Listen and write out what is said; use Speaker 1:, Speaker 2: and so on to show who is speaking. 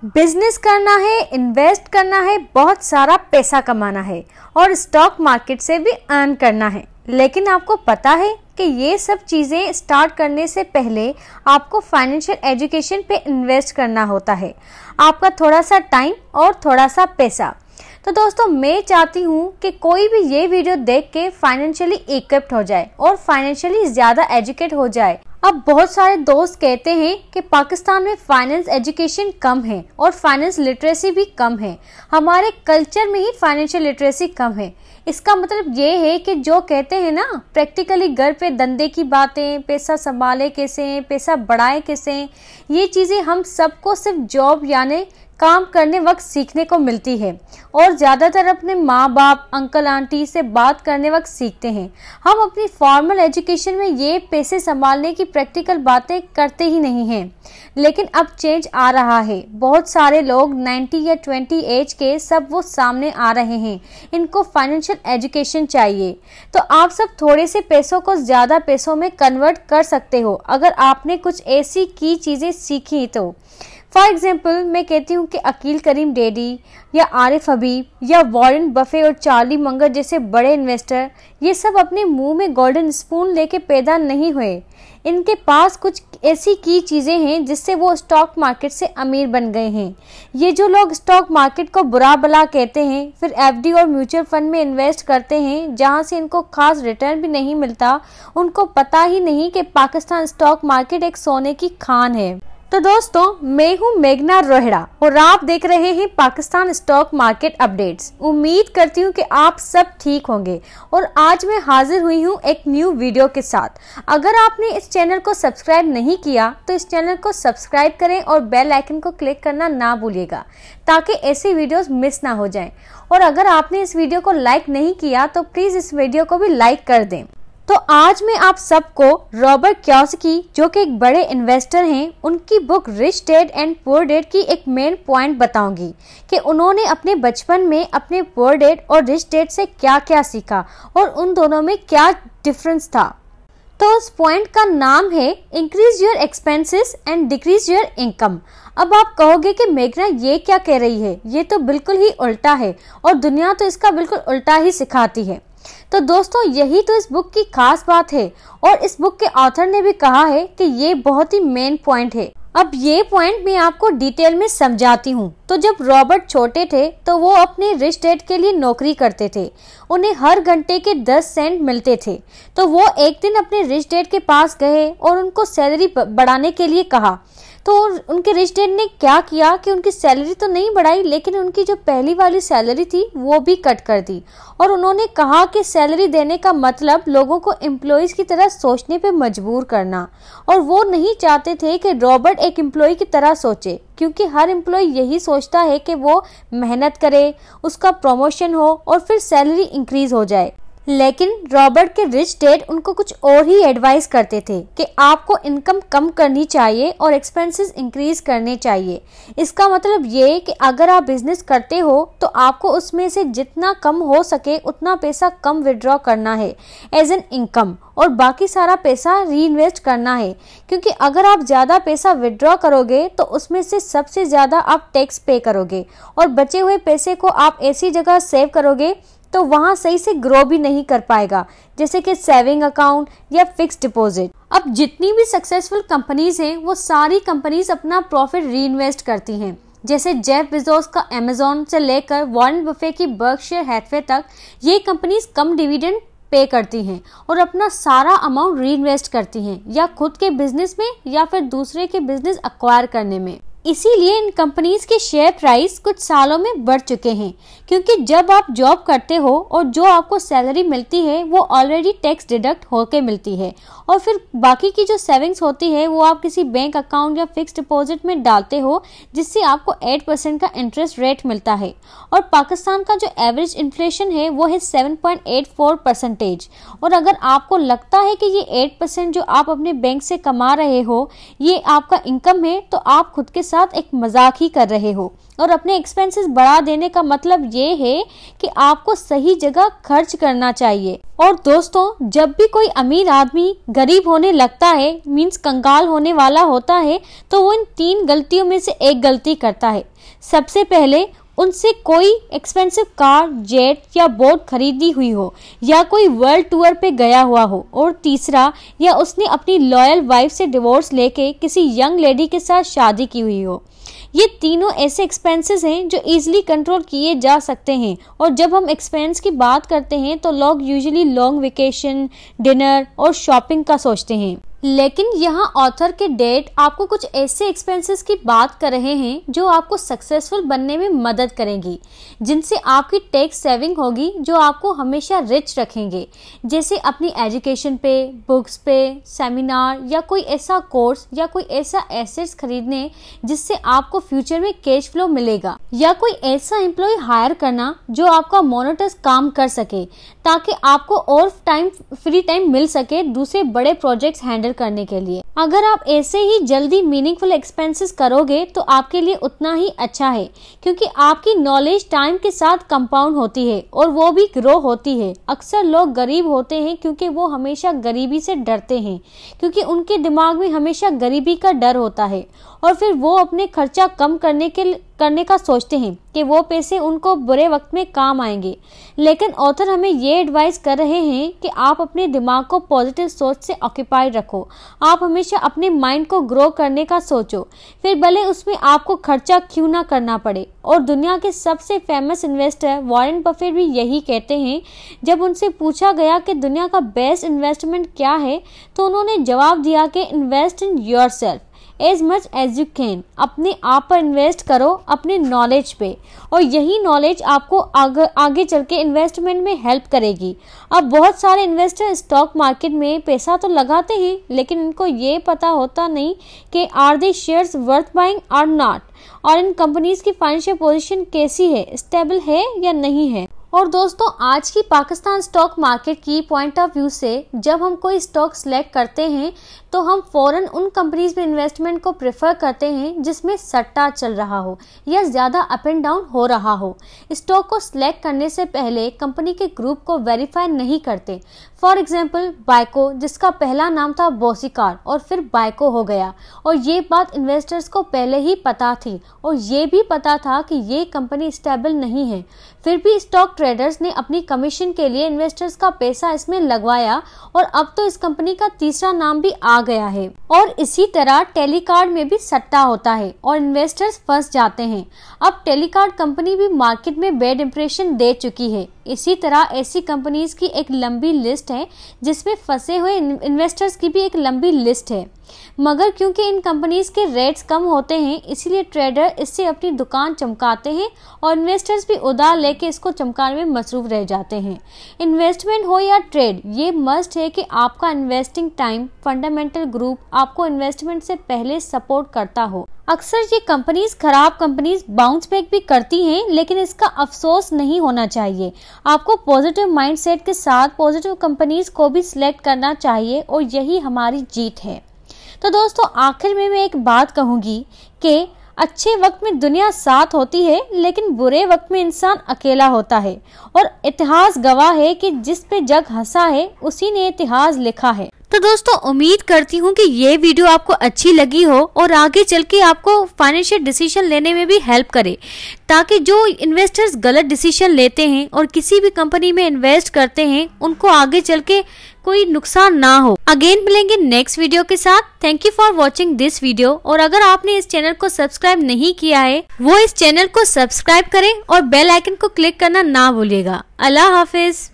Speaker 1: Business करना है, invest करना है, बहुत सारा पैसा कमाना है और स्टॉक मार्केट से भी अर्न करना है। लेकिन आपको पता है कि ये सब चीज़ें स्टार्ट करने से पहले आपको फाइनेंशियल एजुकेशन पे इन्वेस्ट करना होता है, आपका थोड़ा सा टाइम और थोड़ा सा पैसा। तो दोस्तों, मैं चाहती हूँ कि कोई भी ये वीडियो देख के फाइनेंशियली इक्विप्ड हो जाए और फाइनेंशियली ज़्यादा एजुकेट हो जाए। अब बहुत सारे दोस्त कहते हैं कि पाकिस्तान में फाइनेंस एजुकेशन कम है और फाइनेंस लिटरेसी भी कम है, हमारे कल्चर में ही फाइनेंशियल लिटरेसी कम है। इसका मतलब ये है कि जो कहते हैं ना, प्रैक्टिकली घर पे धंधे की बातें, पैसा संभाले कैसे, पैसा बढ़ाए कैसे, ये चीज़ें हम सबको सिर्फ जॉब यानी काम करने वक्त सीखने को मिलती है और ज़्यादातर अपने माँ बाप, अंकल आंटी से बात करने वक्त सीखते हैं। हम अपनी फॉर्मल एजुकेशन में ये पैसे संभालने की प्रैक्टिकल बातें करते ही नहीं हैं। लेकिन अब चेंज आ रहा है, बहुत सारे लोग 90 या 20 एज के सब वो सामने आ रहे हैं, इनको फाइनेंशियल एजुकेशन चाहिए। तो आप सब थोड़े से पैसों को ज़्यादा पैसों में कन्वर्ट कर सकते हो अगर आपने कुछ ऐसी की चीज़ें सीखी तो। फॉर एग्जाम्पल, मैं कहती हूँ कि अकील करीम डेडी या आरिफ हबीब या वॉरेन बफे और चार्ली मंगर जैसे बड़े इन्वेस्टर, ये सब अपने मुंह में गोल्डन स्पून लेके पैदा नहीं हुए। इनके पास कुछ ऐसी की चीज़ें हैं जिससे वो स्टॉक मार्केट से अमीर बन गए हैं। ये जो लोग स्टॉक मार्केट को बुरा भला कहते हैं, फिर एफडी और म्यूचुअल फंड में इन्वेस्ट करते हैं जहां से इनको खास रिटर्न भी नहीं मिलता, उनको पता ही नहीं कि पाकिस्तान स्टॉक मार्केट एक सोने की खान है। तो दोस्तों, मैं हूं मेघना रोहिड़ा और आप देख रहे हैं पाकिस्तान स्टॉक मार्केट अपडेट्स। उम्मीद करती हूं कि आप सब ठीक होंगे और आज मैं हाजिर हुई हूं एक न्यू वीडियो के साथ। अगर आपने इस चैनल को सब्सक्राइब नहीं किया तो इस चैनल को सब्सक्राइब करें और बेल आइकन को क्लिक करना ना भूलिएगा ताकि ऐसी वीडियोस मिस ना हो जाएं। और अगर आपने इस वीडियो को लाइक नहीं किया तो प्लीज़ इस वीडियो को भी लाइक कर दें। तो आज मैं आप सबको रॉबर्ट कियोसाकी, जो कि एक बड़े इन्वेस्टर हैं, उनकी book rich dad and poor dad की एक मेन पॉइंट बताऊंगी कि उन्होंने अपने बचपन में अपने पुअर डैड और रिच डैड से क्या क्या सीखा और उन दोनों में क्या डिफरेंस था। तो उस पॉइंट का नाम है increase your expenses and decrease your income. अब आप कहोगे कि मेघना ये क्या कह रही है, ये तो बिल्कुल ही उल्टा है और दुनिया तो इसका बिल्कुल उल्टा ही सिखाती है। तो दोस्तों, यही तो इस बुक की खास बात है और इस बुक के ऑथर ने भी कहा है कि ये बहुत ही मेन पॉइंट है। अब ये पॉइंट मैं आपको डिटेल में समझाती हूँ। तो जब रॉबर्ट छोटे थे तो वो अपने रिच डैड के लिए नौकरी करते थे, उन्हें हर घंटे के 10 सेंट मिलते थे। तो वो एक दिन अपने रिच डैड के पास गए और उनको सैलरी बढ़ाने के लिए कहा। तो उनके रिच डैड ने क्या किया कि उनकी सैलरी तो नहीं बढ़ाई, लेकिन उनकी जो पहली वाली सैलरी थी वो भी कट कर दी। और उन्होंने कहा कि सैलरी देने का मतलब लोगों को एम्प्लॉयज़ की तरह सोचने पे मजबूर करना। और वो नहीं चाहते थे कि रॉबर्ट एक एम्प्लॉय की तरह सोचे, क्योंकि हर एम्प्लॉय यही सोचता है कि वो मेहनत करे, उसका प्रमोशन हो और फिर सैलरी इंक्रीज हो जाए। लेकिन रॉबर्ट के रिच डैड उनको कुछ और ही एडवाइस करते थे कि आपको इनकम कम करनी चाहिए और एक्सपेंसेस इंक्रीज करने चाहिए। इसका मतलब ये कि अगर आप बिजनेस करते हो तो आपको उसमें से जितना कम हो सके उतना पैसा कम विड्रॉ करना है एज एन इनकम और बाकी सारा पैसा री इन्वेस्ट करना है। क्योंकि अगर आप ज़्यादा पैसा विड्रॉ करोगे तो उसमें से सबसे ज़्यादा आप टैक्स पे करोगे और बचे हुए पैसे को आप ऐसी जगह सेव करोगे तो वहाँ सही से ग्रो भी नहीं कर पाएगा, जैसे कि सेविंग अकाउंट या फिक्स डिपॉजिट। अब जितनी भी सक्सेसफुल कंपनीज हैं वो सारी कंपनीज अपना प्रॉफिट री इन्वेस्ट करती हैं। जैसे जेफ बेजोस का अमेजोन से लेकर वॉरेन बफे की बर्कशायर हैथवे तक, ये कंपनीज कम डिविडेंड पे करती हैं और अपना सारा अमाउंट री इन्वेस्ट करती हैं, या खुद के बिजनेस में या फिर दूसरे के बिजनेस एक्वायर करने में। इसीलिए इन कंपनीज के शेयर प्राइस कुछ सालों में बढ़ चुके हैं, क्योंकि जब आप जॉब करते हो और जो आपको सैलरी मिलती है वो ऑलरेडी टैक्स डिडक्ट होके मिलती है और फिर बाकी की जो सेविंग्स होती है वो आप किसी बैंक अकाउंट या फिक्स डिपॉजिट में डालते हो, जिससे आपको 8% का इंटरेस्ट रेट मिलता है। और पाकिस्तान का जो एवरेज इन्फ्लेशन है वो है 7.84%। और अगर आपको लगता है कि ये 8% जो आप अपने बैंक से कमा रहे हो ये आपका इनकम है, तो आप खुद के साथ एक मजाक ही कर रहे हो। और अपने एक्सपेंसेस बढ़ा देने का मतलब ये है कि आपको सही जगह खर्च करना चाहिए। और दोस्तों, जब भी कोई अमीर आदमी गरीब होने लगता है, मीन्स कंगाल होने वाला होता है, तो वो इन 3 गलतियों में से एक गलती करता है। सबसे पहले उनसे कोई एक्सपेंसिव कार, जेट या बोट खरीदी हुई हो, या कोई वर्ल्ड टूर पे गया हुआ हो। और तीसरा, या उसने अपनी लॉयल वाइफ से डिवोर्स लेके किसी यंग लेडी के साथ शादी की हुई हो। ये तीनों ऐसे एक्सपेंसेस हैं जो इजीली कंट्रोल किए जा सकते हैं। और जब हम एक्सपेंस की बात करते हैं तो लोग यूजुअली लॉन्ग वेकेशन, डिनर और शॉपिंग का सोचते हैं। लेकिन यहाँ ऑथर के डैड आपको कुछ ऐसे एक्सपेंसेस की बात कर रहे हैं जो आपको सक्सेसफुल बनने में मदद करेंगी, जिनसे आपकी टैक्स सेविंग होगी, जो आपको हमेशा रिच रखेंगे। जैसे अपनी एजुकेशन पे, बुक्स पे, सेमिनार या कोई ऐसा कोर्स या कोई ऐसा एसेट्स खरीदने जिससे आपको फ्यूचर में कैश फ्लो मिलेगा, या कोई ऐसा एम्प्लॉय हायर करना जो आपका मोनोटस काम कर सके, ताकि आपको और फ्री टाइम मिल सके दूसरे बड़े प्रोजेक्ट्स हैंडल करने के लिए। अगर आप ऐसे ही जल्दी मीनिंगफुल एक्सपेंसेस करोगे तो आपके लिए उतना ही अच्छा है, क्योंकि आपकी नॉलेज टाइम के साथ कंपाउंड होती है और वो भी ग्रो होती है। अक्सर लोग गरीब होते हैं क्योंकि वो हमेशा गरीबी से डरते हैं, क्योंकि उनके दिमाग में हमेशा गरीबी का डर होता है, और फिर वो अपने खर्चा कम करने का सोचते हैं कि वो पैसे उनको बुरे वक्त में काम आएंगे। लेकिन ऑथर हमें ये एडवाइस कर रहे हैं कि आप अपने दिमाग को पॉजिटिव सोच से ऑक्यूपाइड रखो। आप हमेशा अपने माइंड को ग्रो करने का सोचो, फिर भले उसमें आपको खर्चा क्यों ना करना पड़े। और दुनिया के सबसे फेमस इन्वेस्टर वॉरेन बफेट भी यही कहते हैं। जब उनसे पूछा गया कि दुनिया का बेस्ट इन्वेस्टमेंट क्या है, तो उन्होंने जवाब दिया कि invest in yourself as much as you can. अपने आप पर इन्वेस्ट करो, अपने नॉलेज पे, और यही नॉलेज आपको आगे चल के इन्वेस्टमेंट में हेल्प करेगी। अब बहुत सारे इन्वेस्टर स्टॉक मार्केट में पैसा तो लगाते हैं, लेकिन इनको ये पता होता नहीं कि are they shares worth buying और नॉट, और इन कंपनीज की फाइनेंशियल पोजीशन कैसी है, स्टेबल है या नहीं है। और दोस्तों, आज की पाकिस्तान स्टॉक मार्केट की पॉइंट ऑफ व्यू से जब हम कोई स्टॉक सिलेक्ट करते हैं तो हम फौरन उन कंपनीज में इन्वेस्टमेंट को प्रेफर करते हैं जिसमें सट्टा चल रहा हो या ज़्यादा अप एंड डाउन हो रहा हो। स्टॉक को सिलेक्ट करने से पहले कंपनी के ग्रुप को वेरीफाई नहीं करते। फॉर एग्जाम्पल बाइको, जिसका पहला नाम था बोसिकार और फिर बाइको हो गया, और ये बात इन्वेस्टर्स को पहले ही पता थी, और ये भी पता था कि ये कंपनी स्टेबल नहीं है। फिर भी स्टॉक ट्रेडर्स ने अपनी कमीशन के लिए इन्वेस्टर्स का पैसा इसमें लगवाया, और अब तो इस कंपनी का तीसरा नाम भी आ गया है। और इसी तरह टेलीकार्ड में भी सट्टा होता है और इन्वेस्टर्स फंस जाते हैं। अब टेलीकार्ड कंपनी भी मार्केट में बैड इंप्रेशन दे चुकी है। इसी तरह ऐसी कंपनीज की एक लंबी लिस्ट है, जिसमें फंसे हुए इन्वेस्टर्स की भी एक लंबी लिस्ट है। मगर क्योंकि इन कंपनीज के रेट्स कम होते हैं, इसीलिए ट्रेडर इससे अपनी दुकान चमकाते हैं और इन्वेस्टर्स भी उधार लेके इसको चमकाने में मसरूफ रह जाते हैं। इन्वेस्टमेंट हो या ट्रेड, ये मस्ट है कि आपका इन्वेस्टिंग टाइम फंडामेंटल ग्रुप आपको इन्वेस्टमेंट से पहले सपोर्ट करता हो। अक्सर ये कंपनीज खराब कंपनीज बाउंस बैक भी करती हैं, लेकिन इसका अफसोस नहीं होना चाहिए। आपको पॉजिटिव माइंडसेट के साथ पॉजिटिव कंपनीज को भी सिलेक्ट करना चाहिए, और यही हमारी जीत है। तो दोस्तों, आखिर में मैं एक बात कहूँगी कि अच्छे वक्त में दुनिया साथ होती है, लेकिन बुरे वक्त में इंसान अकेला होता है। और इतिहास गवाह है कि जिस पे जग हंसा है उसी ने इतिहास लिखा है। तो दोस्तों, उम्मीद करती हूँ कि ये वीडियो आपको अच्छी लगी हो और आगे चल के आपको फाइनेंशियल डिसीजन लेने में भी हेल्प करे, ताकि जो इन्वेस्टर्स गलत डिसीजन लेते हैं और किसी भी कंपनी में इन्वेस्ट करते हैं, उनको आगे चल के कोई नुकसान ना हो। अगेन मिलेंगे नेक्स्ट वीडियो के साथ। Thank you for watching this video. और अगर आपने इस चैनल को सब्सक्राइब नहीं किया है, वो इस चैनल को सब्सक्राइब करें और बेल आइकन को क्लिक करना ना भूलिएगा। अल्लाह हाफिज।